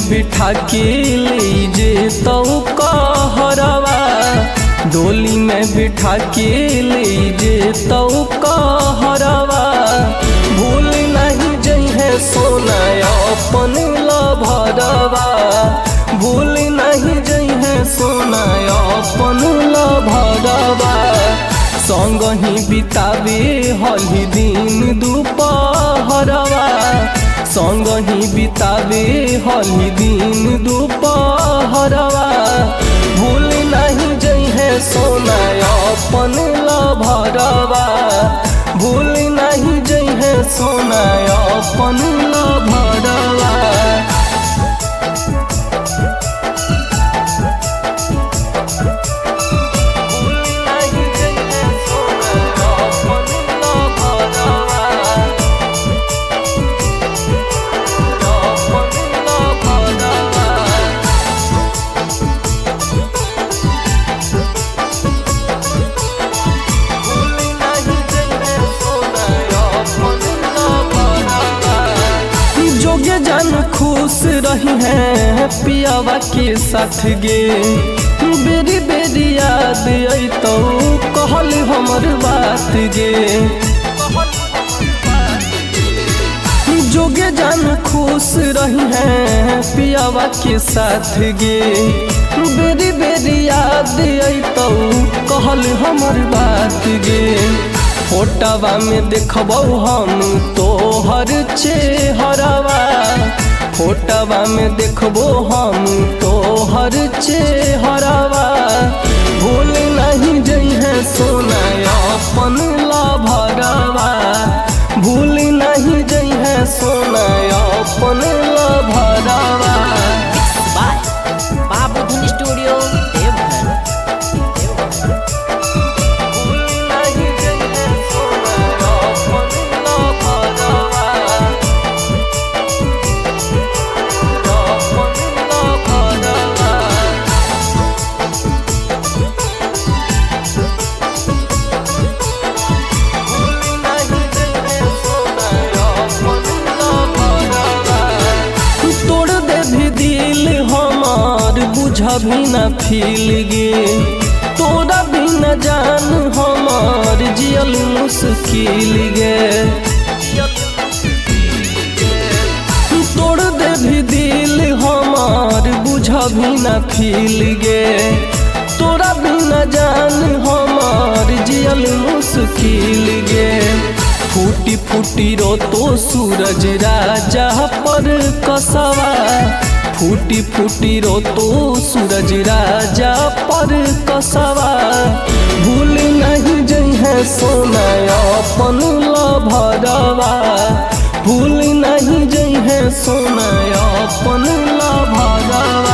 बिठा के लीजे तो कहरवा, डोली में बिठा के लीजे तो कहरवा। भूल नहीं जइहे सोना अपन लभरवा, भूल नहीं जइहे सोना अपन लभरवा। संग ही बितावे हली दिन दुपहरवा, संग ही बितावे हली दिन दुपहरवा। भूल नहीं जइहे सोना अपन लभरवा, भूल नहीं जइहे सोना अपन लभरवा। जान खुश रही है पियावा के साथ गे, बेरी बेरी याद आई तो कहल हमर बात गे। जोगे जान खुश रही है पियावा के साथ गे, बेरी बेरी याद आई तो कहल हमर बात गे। फोटवा में देखबो हम तोहर चेहरवा, फोटवा में देखबो हम तोहर चेहरवा। भूल नहीं जइहे सोना अपन लभरवा, भूल नहीं जइहे सोना अपन लभरवा। बाबूधन स्टूडियो देवघर। भी न फील गे, तोरा भी न जान हमार जियल मुश्किल गे। तोड़ दे भी दिल हमार बुझा भी न फील गे, तोरा भी न जान हमार जियल मुश्किल गे। फूटी फूटी रो तो सूरज राजा पर कसवा, फूटी फूटी रो तो सूरज राजा पर कसवा। भूल नहीं जइहे सोना अपन लभरवा, भूल नहीं जइहे सोना अपन लभरवा।